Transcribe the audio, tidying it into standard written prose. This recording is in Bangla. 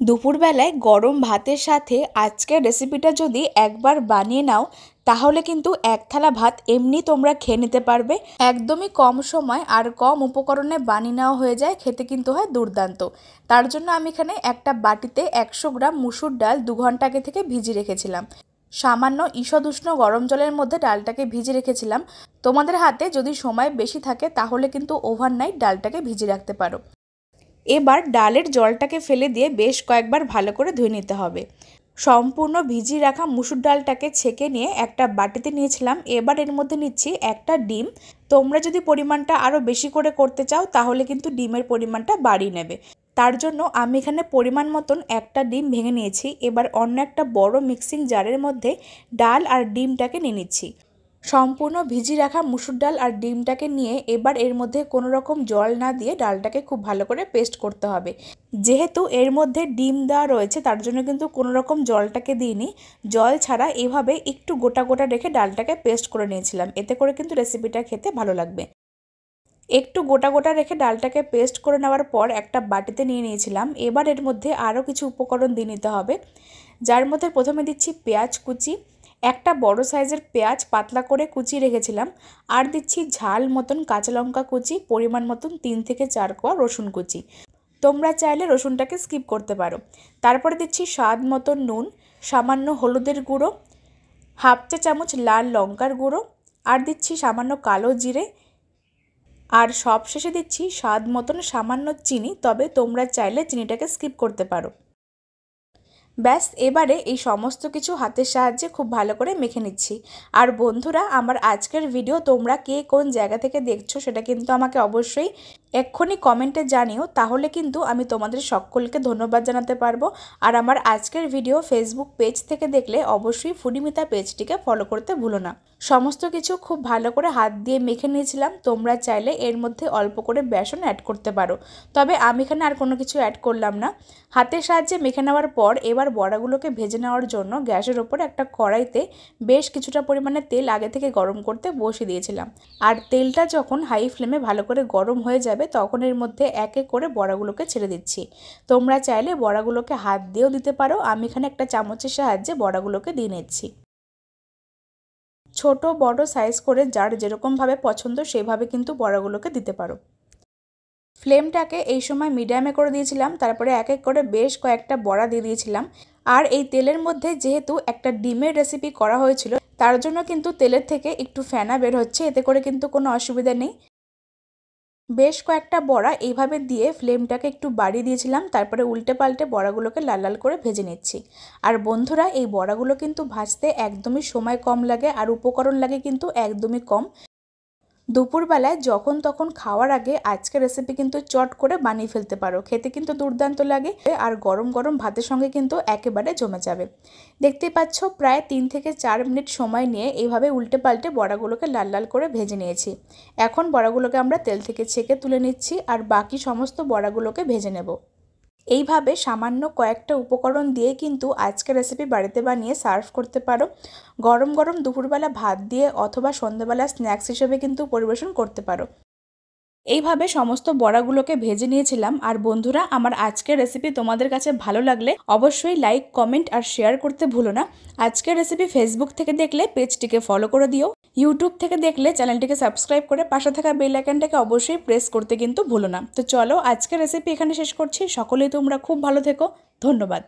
দুপুরবেলায় গরম ভাতের সাথে আজকের রেসিপিটা যদি একবার বানিয়ে নাও তাহলে কিন্তু এক থালা ভাত এমনি তোমরা খেয়ে নিতে পারবে। একদমই কম সময় আর কম উপকরণে বানিয়ে নেওয়া হয়ে যায়, খেতে কিন্তু হয় দুর্দান্ত। তার জন্য আমি এখানে একটা বাটিতে 100 গ্রাম মুসুর ডাল 2 ঘন্টা আগে থেকে ভিজিয়ে রেখেছিলাম। সামান্য ঈষদ উষ্ণ গরম জলের মধ্যে ডালটাকে ভিজিয়ে রেখেছিলাম। তোমাদের হাতে যদি সময় বেশি থাকে তাহলে কিন্তু ওভারনাইট ডালটাকে ভিজিয়ে রাখতে পারো। এবার ডালের জলটাকে ফেলে দিয়ে বেশ কয়েকবার ভালো করে ধুয়ে নিতে হবে। সম্পূর্ণ ভিজিয়ে রাখা মুসুর ডালটাকে ছেঁকে নিয়ে একটা বাটিতে নিয়েছিলাম। এবার এর মধ্যে নিচ্ছি একটা ডিম। তোমরা যদি পরিমাণটা আরও বেশি করে করতে চাও তাহলে কিন্তু ডিমের পরিমাণটা বাড়িয়ে নেবে। তার জন্য আমি এখানে পরিমাণ মতন একটা ডিম ভেঙে নিয়েছি। এবার অন্য একটা বড় মিক্সিং জারের মধ্যে ডাল আর ডিমটাকে নিয়ে নিচ্ছি। সম্পূর্ণ ভিজিয়ে রাখা মুসুর ডাল আর ডিমটাকে নিয়ে এবার এর মধ্যে কোনো রকম জল না দিয়ে ডালটাকে খুব ভালো করে পেস্ট করতে হবে। যেহেতু এর মধ্যে ডিম দেওয়া রয়েছে তার জন্য কিন্তু কোনো রকম জলটাকে দিইনি, জল ছাড়া এভাবে একটু গোটা গোটা রেখে ডালটাকে পেস্ট করে নিয়েছিলাম। এতে করে কিন্তু রেসিপিটা খেতে ভালো লাগবে। একটু গোটা গোটা রেখে ডালটাকে পেস্ট করে নেওয়ার পর একটা বাটিতে নিয়ে নিয়েছিলাম। এবার এর মধ্যে আরও কিছু উপকরণ দিয়ে নিতে হবে, যার মধ্যে প্রথমে দিচ্ছি পেঁয়াজ কুচি। একটা বড় সাইজের পেঁয়াজ পাতলা করে কুচিয়ে রেখেছিলাম। আর দিচ্ছি ঝাল মতন কাঁচা লঙ্কা কুচি, পরিমাণ মতন 3 থেকে 4 কোয়া রসুন কুচি। তোমরা চাইলে রসুনটাকে স্কিপ করতে পারো। তারপরে দিচ্ছি স্বাদ মতন নুন, সামান্য হলুদের গুঁড়ো, হাফ চা চামচ লাল লঙ্কার গুঁড়ো, আর দিচ্ছি সামান্য কালো জিরে, আর সবশেষে দিচ্ছি স্বাদ মতন সামান্য চিনি। তবে তোমরা চাইলে চিনিটাকে স্কিপ করতে পারো। ব্যাস, এবারে এই সমস্ত কিছু হাতের সাহায্যে খুব ভালো করে মেখে নিচ্ছি। আর বন্ধুরা, আমার আজকের ভিডিও তোমরা কে কোন জায়গা থেকে দেখছো সেটা কিন্তু আমাকে অবশ্যই এক্ষুনি কমেন্টে জানিও, তাহলে কিন্তু আমি তোমাদের সকলকে ধন্যবাদ জানাতে পারবো। আর আমার আজকের ভিডিও ফেসবুক পেজ থেকে দেখলে অবশ্যই ফুডিমিতা পেজটিকে ফলো করতে ভুলো না। সমস্ত কিছু খুব ভালো করে হাত দিয়ে মেখে নিয়েছিলাম। তোমরা চাইলে এর মধ্যে অল্প করে বেসন অ্যাড করতে পারো, তবে আমি এখানে আর কোনো কিছু অ্যাড করলাম না। হাতের সাহায্যে মেখে নেওয়ার পর এবার বড়াগুলোকে ভেজে নেওয়ার জন্য গ্যাসের ওপরে একটা কড়াইতে বেশ কিছুটা পরিমাণে তেল আগে থেকে গরম করতে বসিয়ে দিয়েছিলাম। আর তেলটা যখন হাই ফ্লেমে ভালো করে গরম হয়ে যাবে তখন এর মধ্যে এক এক করে বড়াগুলোকে ছেড়ে দিচ্ছি। তোমরা চাইলে বড়াগুলোকে হাত দিয়েও দিতে পারো, আমি এখানে একটা চামচের সাহায্যে বড়াগুলোকে দিয়ে নিচ্ছি। ছোট বড় সাইজ করে যার যেরকমভাবে পছন্দ সেভাবে কিন্তু বড়াগুলোকে দিতে পারো। ফ্লেমটাকে এই সময় মিডিয়ামে করে দিয়েছিলাম। তারপরে এক এক করে বেশ কয়েকটা বড়া দিয়ে দিয়েছিলাম। আর এই তেলের মধ্যে যেহেতু একটা ডিমের রেসিপি করা হয়েছিল তার জন্য কিন্তু তেলের থেকে একটু ফেনা বের হচ্ছে, এতে করে কিন্তু কোনো অসুবিধা নেই। বেশ কয়েকটা বড়া এইভাবে দিয়ে ফ্লেমটাকে একটু বাড়িয়ে দিয়েছিলাম। তারপরে উল্টে পাল্টে বড়াগুলোকে লাল লাল করে ভেজে নিচ্ছি। আর বন্ধুরা, এই বড়াগুলো কিন্তু ভাজতে একদমই সময় কম লাগে আর উপকরণ লাগে কিন্তু একদমই কম। দুপুরবেলায় যখন তখন খাওয়ার আগে আজকের রেসিপি কিন্তু চট করে বানিয়ে ফেলতে পারো, খেতে কিন্তু দুর্দান্ত লাগে। আর গরম গরম ভাতের সঙ্গে কিন্তু একেবারে জমে যাবে। দেখতেই পাচ্ছ প্রায় 3 থেকে 4 মিনিট সময় নিয়ে এইভাবে উল্টে পাল্টে বড়াগুলোকে লাল লাল করে ভেজে নিয়েছি। এখন বড়াগুলোকে আমরা তেল থেকে ছেঁকে তুলে নিচ্ছি আর বাকি সমস্ত বড়াগুলোকে ভেজে নেব। এইভাবে সামান্য কয়েকটা উপকরণ দিয়ে কিন্তু আজকের রেসিপি বাড়িতে বানিয়ে সার্ভ করতে পারো। গরম গরম দুপুরবেলা ভাত দিয়ে অথবা সন্ধ্যাবেলা স্ন্যাক্স হিসেবে কিন্তু পরিবেশন করতে পারো। এইভাবে সমস্ত বড়াগুলোকে ভেজে নিয়েছিলাম। আর বন্ধুরা, আমার আজকের রেসিপি তোমাদের কাছে ভালো লাগলে অবশ্যই লাইক কমেন্ট আর শেয়ার করতে ভুলো না। আজকের রেসিপি ফেসবুক থেকে দেখলে পেজটিকে ফলো করে দিও, ইউটিউব থেকে দেখলে চ্যানেলটিকে সাবস্ক্রাইব করে পাশে থাকা বেল আইকনটাকে অবশ্যই প্রেস করতে কিন্তু ভুলো না। তো চলো, আজকের রেসিপি এখানে শেষ করছি। সকলেই তোমরা খুব ভালো থেকো। ধন্যবাদ।